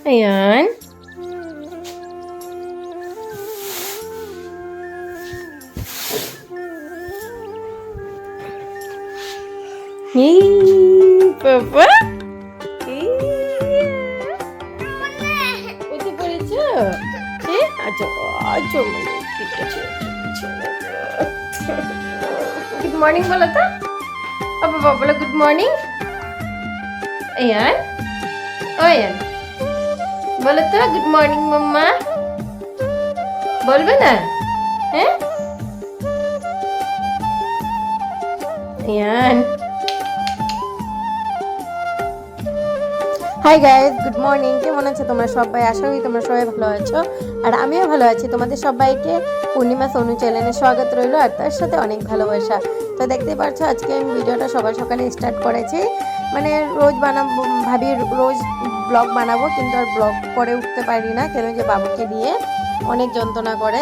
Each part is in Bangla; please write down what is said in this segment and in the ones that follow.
Ayan. Hey, Papa. উঠে পড়েছো? হ্যাঁ, আচ্ছা আচ্ছা ঠিক আছে। গুড মর্নিং বলো তো। বাবা বলো গুড মর্নিং। Ayan. Ayan. বলো তো গুড মর্নিং মাম্মা। বলবে না? হ্যাঁ? Ayan. Hi guys, good morning. কেমন আছো তোমরা সবাই? আশা করি তোমরা সবাই ভালো আছো, আর আমিও ভালো আছি। তোমাদের সবাইকে পূর্ণিমা সোনু চ্যানেলে স্বাগত রইলো, আর তার সাথে অনেক ভালোবাসা। তো দেখতে পাচ্ছ আজকে আমি ভিডিওটা সকাল সকালে স্টার্ট করেছি। মানে রোজ বানাবো, ভাবি রোজ ব্লগ বানাবো, কিন্তু আর ব্লগ করে উঠতে পারি না, কেন যে বাবুকে নিয়ে অনেক যন্ত্রণা করে।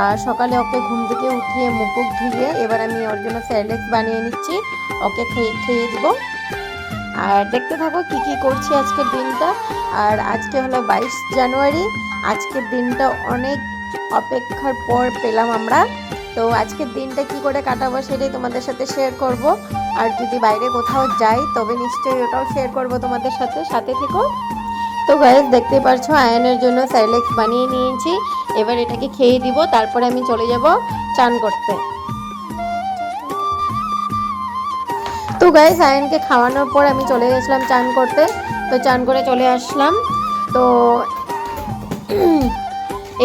আর সকালে ওকে ঘুম থেকে উঠিয়ে মুখ ধুয়ে এবার আমি ওর জন্য স্যারেলেক্স বানিয়ে নিচ্ছি, ওকে খেয়ে দিব। আর দেখতে থাকো কি কি করছি আজকের দিনটা। আর আজকে হলো 22 জানুয়ারি। আজকের দিনটা অনেক অপেক্ষার পর পেলাম আমরা। তো আজকের দিনটা কি করে কাটাবো সেটাই তোমাদের সাথে শেয়ার করব। আর যদি বাইরে কোথাও যাই তবে নিশ্চয়ই ওটাও শেয়ার করব তোমাদের সাথে, সাথে থেকো। তো গাইস দেখতে পারছো আয়নের জন্য স্যারেলেক্স বানিয়ে নিয়েছি, এবার এটাকে খেয়ে দিব, তারপরে আমি চলে যাব চান করতে। তো গাইস আয়নকে খাওয়ানোর পর আমি চলে গেছিলাম চান করতে। তো চান করে চলে আসলাম। তো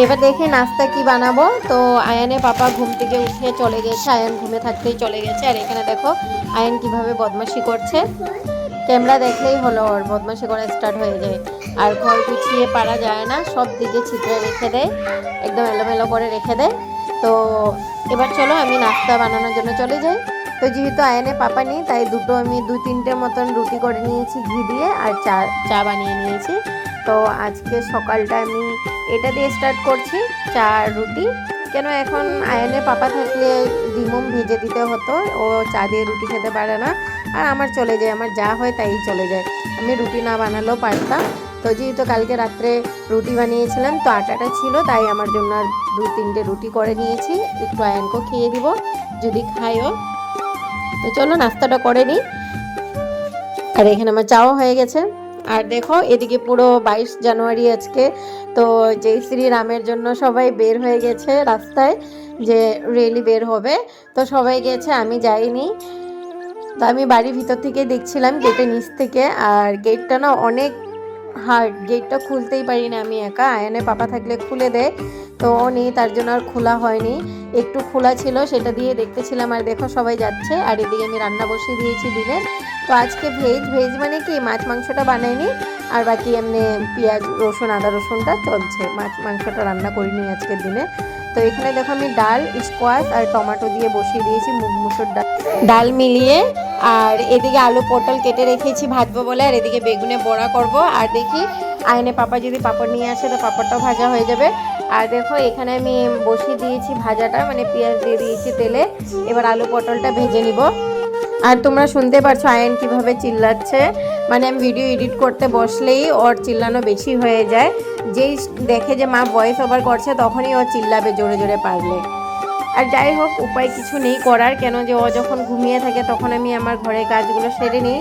এবার দেখি নাস্তা কি বানাবো। তো আয়নের পাপা ঘুম থেকে উঠে চলে গেছে, আয়ন ঘুমে থাকতেই চলে গেছে। আর এখানে দেখো আয়ন কিভাবে বদমাশি করছে, ক্যামেরা দেখলেই হলো ওর বদমাশি করা স্টার্ট হয়ে যায়। আর ঘর গুছিয়ে পারা যায় না, সব দিকে ছিদ্রে রেখে দেয়, একদম এলোমেলো করে রেখে দেয়। তো এবার চলো আমি নাস্তা বানানোর জন্য চলে যাই। তো যেহেতু আয়নে পাপা নেই, তাই আমি 2-3টে মতন রুটি করে নিয়েছি ঘি দিয়ে, আর চা বানিয়ে নিয়েছি। তো আজকে সকালটা আমি এটা দিয়ে স্টার্ট করছি, চা রুটি। কেন এখন আয়নের পাপা থাকলে ডিমও ভেজে দিতে হতো, ও চা দিয়ে রুটি খেতে পারে না। আর আমার চলে যায়, আমার যা হয় তাই চলে যায়, আমি রুটি না বানালেও পারতাম। তো যেহেতু কালকে রাত্রে রুটি বানিয়েছিলাম, তো আটাটা ছিল, তাই আমার জন্য আর 2-3টে রুটি করে নিয়েছি, একটু আয়নকেও খেয়ে দিব যদি খায়ও। তো চলো নাস্তাটা করে নিই। আর এখানে আমার চাও হয়ে গেছে। আর দেখো এদিকে পুরো 22 জানুয়ারি আজকে। তো জয় শ্রীরামের জন্য সবাই বের হয়ে গেছে রাস্তায়, যে রেলি বের হবে। তো সবাই গেছে, আমি যাইনি। তো আমি বাড়ির ভিতর থেকে দেখছিলাম গেটের নিচ থেকে। আর গেটটা না অনেক হার্ড, গেটটা খুলতেই পারি না আমি একা, আয়নের পাপা থাকলে খুলে দেয়। তো ও নেই, তার জন্য আর খোলা হয়নি, একটু খোলা ছিল সেটা দিয়ে দেখতেছিলাম। আর দেখো সবাই যাচ্ছে, আর এদিকে আমি রান্না বসিয়ে দিয়েছি দিনের। তো আজকে ভেজ মানে কি মাছ মাংসটা বানাইনি, আর বাকি এমনি পেঁয়াজ রসুন আদা রসুনটা চলছে, মাছ মাংসটা রান্না করিনি আজকের দিনে। তো এখানে দেখো আমি ডাল, স্কোয়াশ আর টমেটো দিয়ে বসিয়ে দিয়েছি, মুগ মুসুর ডাল মিলিয়ে। আর এদিকে আলু পটল কেটে রেখেছি ভাজবো বলে, আর এদিকে বেগুনে বড়া করব। আর দেখি আয়নে পাপা যদি পাপড় নিয়ে আসে তো পাপড়টাও ভাজা হয়ে যাবে। আর দেখো এখানে আমি বসিয়ে দিয়েছি ভাজাটা, মানে পেঁয়াজ দিয়ে দিয়েছি তেলে, এবার আলু পটলটা ভেজে নিব। আর তোমরা শুনতে পারছো আয়ন কিভাবে চিল্লাচ্ছে, মানে আমি ভিডিও এডিট করতে বসলেই ওর চিল্লানো বেশি হয়ে যায়। যেই দেখে যে মা ভয়েস ওভার করছে তখনই ও চিল্লাবে জোরে জোরে পারলে। আর যাই হোক উপায় কিছু নেই করার, কেন যে ও যখন ঘুমিয়ে থাকে তখন আমি আমার ঘরের কাজগুলো সেরে নিই,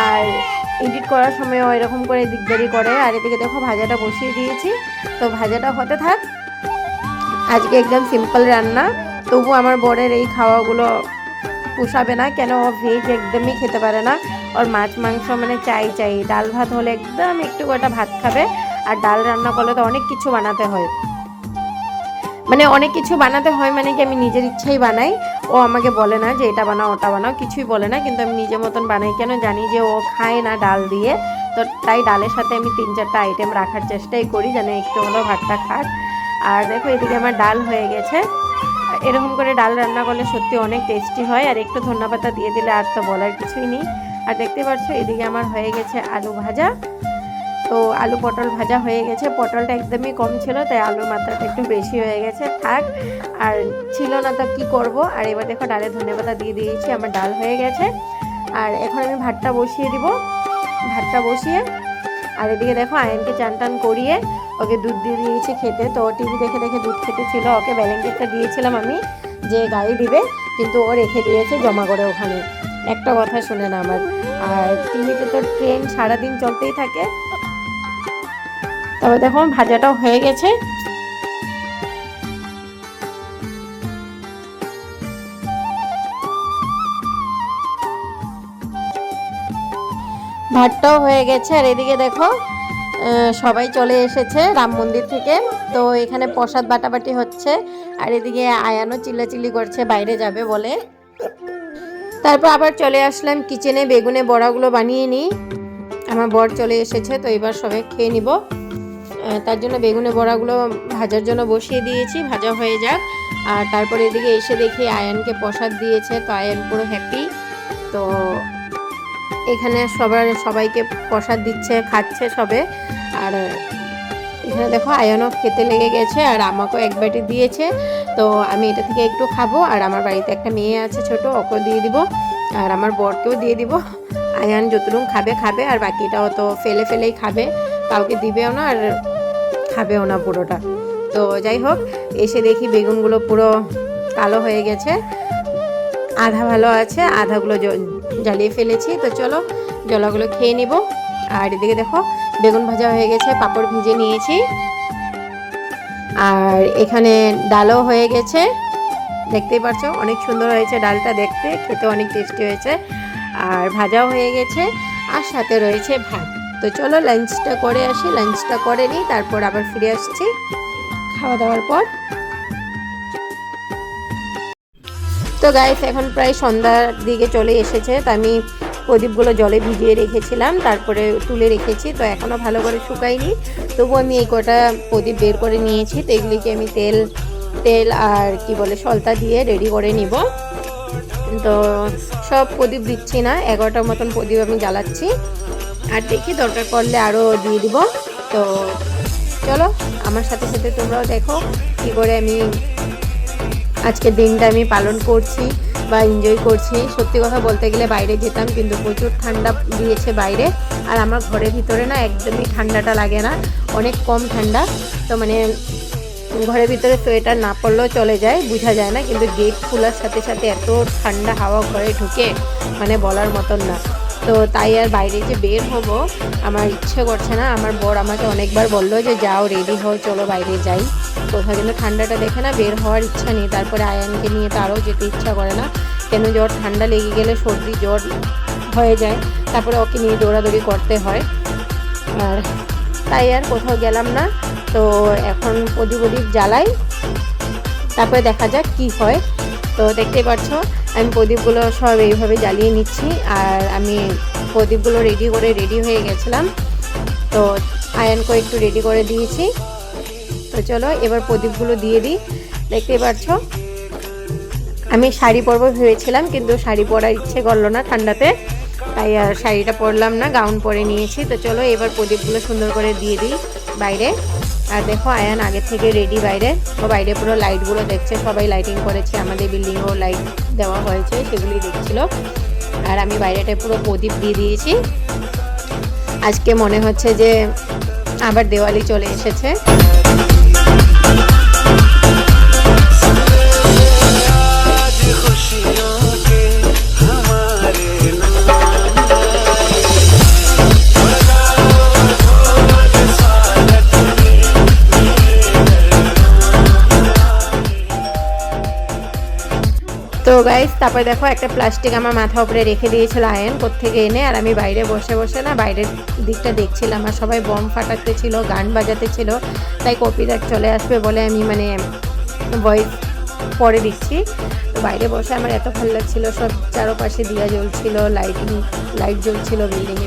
আর এডিট করার সময় ও এরকম করে দিকদারি করে। আর এদিকে দেখো ভাজাটা বসিয়ে দিয়েছি, তো ভাজাটা হতে থাক। আজকে একদম সিম্পল রান্না, তবু আমার বরের এই খাওয়াগুলো পোষাবে না, কেন ও ভেজ একদমই খেতে পারে না, ওর মাছ মাংস মানে চাই। ডাল ভাত হলে একদম একটু কটা ভাত খাবে, আর ডাল রান্না করলে তো অনেক কিছু বানাতে হয়, মানে অনেক কিছু বানাতে হয় মানে কি আমি নিজের ইচ্ছাই বানাই, ও আমাকে বলে না যে এটা বানাও ওটা বানাও, কিছুই বলে না, কিন্তু আমি নিজের মতন বানাই, কেন জানি যে ও খায় না ডাল দিয়ে। তো তাই ডালের সাথে আমি 3-4টা আইটেম রাখার চেষ্টাই করি, যেন একটু হলেও ভাতটা খাক। আর দেখো এদিকে আমার ডাল হয়ে গেছে। এরকম করে ডাল রান্না করলে সত্যি অনেক টেস্টি হয়, আর একটু ধন্যবাদ দিয়ে দিলে আর তো বলার কিছুই নেই। আর দেখতে পাচ্ছ এদিকে আমার হয়ে গেছে আলু ভাজা। তো আলু পটল ভাজা হয়ে গেছে, পটলটা একদমই কম ছিল তাই আলুর মাত্রাটা একটু বেশি হয়ে গেছে, থাক, আর ছিল না তো কি করব। আর এবার দেখো ডালে ধনেপাতা দিয়ে দিয়েছি, আমার ডাল হয়ে গেছে। আর এখন আমি ভাতটা বসিয়ে দিব, ভাতটা বসিয়ে আর এদিকে দেখো আয়নকে চান টান করিয়ে ওকে দুধ দিয়ে দিয়েছি খেতে। তো টিভি দেখে দেখে দুধ খেতে ছিল, ওকে ব্যালেঙ্কেটটা দিয়েছিলাম আমি যে গায়ে দিবে, কিন্তু ও রেখে দিয়েছে জমা করে ওখানে, একটা কথা শুনে না আমার। আর টিভিতে তো ট্রেন সারাদিন চলতেই থাকে। তবে দেখো ভাজাটাও হয়ে গেছে। ভাতটাও হয়ে গেছে। আর এদিকে দেখো সবাই চলে এসেছে রাম মন্দির থেকে, তো এখানে প্রসাদ বাটাবাটি হচ্ছে। আর এদিকে আয়ানও চিল্লাচিল্লি করছে বাইরে যাবে বলে। তারপর আবার চলে আসলাম কিচেনে, বেগুনে বড়াগুলো বানিয়ে নিই। আমার বর চলে এসেছে, তো এবার সবাই খেয়ে নিব। তার জন্য বেগুনে বড়াগুলো ভাজার জন্য বসিয়ে দিয়েছি, ভাজা হয়ে যাক। আর তারপরে এদিকে এসে দেখি আয়ানকে প্রসাদ দিয়েছে, তো আয়ান পুরো হ্যাপি। তো এখানে সবাইকে প্রসাদ দিচ্ছে, খাচ্ছে সবে। আর এখানে দেখো আয়ানও খেতে লেগে গেছে, আর আমাকেও এক বাটি দিয়েছে। তো আমি এটা থেকে একটু খাবো, আর আমার বাড়িতে একটা মেয়ে আছে ছোট, ওকেও দিয়ে দিব, আর আমার বরকেও দিয়ে দিব। আয়ান যতটুকু খাবে, আর বাকিটাও তো ফেলেই খাবে, কাউকে দিবেও না আর খাবেও না পুরোটা। তো যাই হোক, এসে দেখি বেগুনগুলো পুরো কালো হয়ে গেছে, আধা ভালো আছে, আধাগুলো জ্বালিয়ে ফেলেছি। তো চলো জলাগুলো খেয়ে নিব। আর এদিকে দেখো বেগুন ভাজা হয়ে গেছে, পাঁপড় ভেজে নিয়েছি। আর এখানে ডালও হয়ে গেছে, দেখতেই পাচ্ছ অনেক সুন্দর হয়েছে ডালটা দেখতে, খেতে অনেক টেস্টি হয়েছে। আর ভাজাও হয়ে গেছে, আর সাথে রয়েছে ভাত। তো চলো লাঞ্চটা করে আসি, লাঞ্চটা করে নিই, তারপর আবার ফিরে আসছি খাওয়া দাওয়ার পর। তো গাইস এখন প্রায় সন্ধ্যার দিকে চলে এসেছে, তো আমি প্রদীপগুলো জলে ভিজিয়ে রেখেছিলাম, তারপরে তুলে রেখেছি। তো এখনও ভালো করে শুকায়নি, তবু আমি এই কটা প্রদীপ বের করে নিয়েছি। তো এগুলিকে আমি তেল আর কি বলে সলতা দিয়ে রেডি করে নিব। তো সব প্রদীপ দিচ্ছি না, 11টার মতন প্রদীপ আমি জ্বালাচ্ছি, আর দেখি দরকার পড়লে আরও দিয়ে দিব। তো চলো আমার সাথে সাথে তোমরাও দেখো কী করে আমি আজকের দিনটা আমি পালন করছি বা এনজয় করছি। সত্যি কথা বলতে গেলে বাইরে যেতাম, কিন্তু প্রচুর ঠান্ডা দিয়েছে বাইরে, আর আমার ঘরের ভিতরে না একদমই ঠান্ডাটা লাগে না, অনেক কম ঠান্ডা। তো মানে ঘরের ভিতরে সোয়েটার না পরলেও চলে যায়, বোঝা যায় না, কিন্তু গেট খোলার সাথে সাথে এত ঠান্ডা হাওয়া ঘরে ঢুকে মানে বলার মতন না। তো তাই আর বাইরে যে বের হবো আমার ইচ্ছে করছে না। আমার বর আমাকে অনেকবার বললো যে যাও রেডি হও, চলো বাইরে যাই কোথাও, কিন্তু ঠান্ডাটা দেখে না বের হওয়ার ইচ্ছা নেই। তারপরে আয়ানকে নিয়ে তো আরও যেতে ইচ্ছা করে না, কেন জ্বর ঠান্ডা লেগে গেলে সর্দি জ্বর হয়ে যায়, তারপরে ওকে নিয়ে দৌড়াদৌড়ি করতে হয়, আর তাই আর কোথাও গেলাম না। তো এখন প্রদীপ জ্বালাই, তারপরে দেখা যাক কি হয়। তো দেখতেই পাচ্ছ আমি প্রদীপগুলো সব এইভাবে জ্বালিয়ে নিচ্ছি, আর আমি প্রদীপগুলো রেডি হয়ে গেছিলাম। তো আয়ানকে একটু রেডি করে দিয়েছি। তো চলো এবার প্রদীপগুলো দিয়ে দিই। দেখতেই পাচ্ছ আমি শাড়ি পরবো ভেবেছিলাম, কিন্তু শাড়ি পরার ইচ্ছে করলো না ঠান্ডাতে, তাই আর শাড়িটা পরলাম না, গাউন পরে নিয়েছি। তো চলো এবার প্রদীপগুলো সুন্দর করে দিয়ে দিই বাইরে। আর দেখো আয়ান আগে থেকে রেডি বাইরে, ও বাইরে পুরো লাইটগুলো দেখছে, সবাই লাইটিং করেছে, আমাদের বিল্ডিংয়েও লাইট দেওয়া হয়েছে, সেগুলি দেখছিল। আর আমি বাইরেটায় পুরো প্রদীপ দিয়ে দিয়েছি। আজকে মনে হচ্ছে যে আবার দেওয়ালি চলে এসেছে। তো গাইস তারপরে দেখো একটা প্লাস্টিক আমার মাথা উপরে রেখে দিয়েছিল আয়ন কোত্থেকে এনে, আর আমি বাইরে বসে না বাইরের দিকটা দেখছিলাম, আর সবাই বম ফাটাতে ছিল, গান বাজাতে ছিল, তাই কপিরাইট চলে আসবে বলে আমি মানে ভয়েস পরে দিচ্ছি। তো বাইরে বসে আমার এত ভালো লাগছিল, সব চারপাশে দিয়া জ্বলছিল, লাইট জ্বলছিল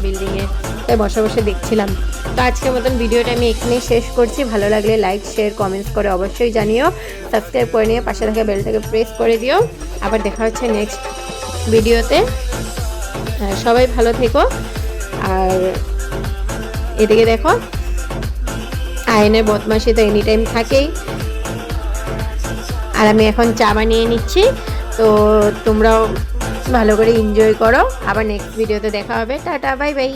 বিল্ডিংয়ে, তাই বসে দেখছিলাম। তো আজকের মতন ভিডিওটা আমি এখানেই শেষ করছি। ভালো লাগলে লাইক শেয়ার কমেন্টস করে অবশ্যই জানিও, সাবস্ক্রাইব করে নিয়ে পাশে থাকা বেলটাকে প্রেস করে দিও। আবার দেখা হচ্ছে নেক্সট ভিডিওতে, সবাই ভালো থেকো। আর এদিকে দেখো আয়নের বদমাশি তো এনি টাইম থাকেই, আর আমি এখন চা বানিয়ে নিচ্ছি। তো তোমরাও ভালো করে এনজয় করো, আবার নেক্সট ভিডিওতে দেখা হবে। Tata bye bye.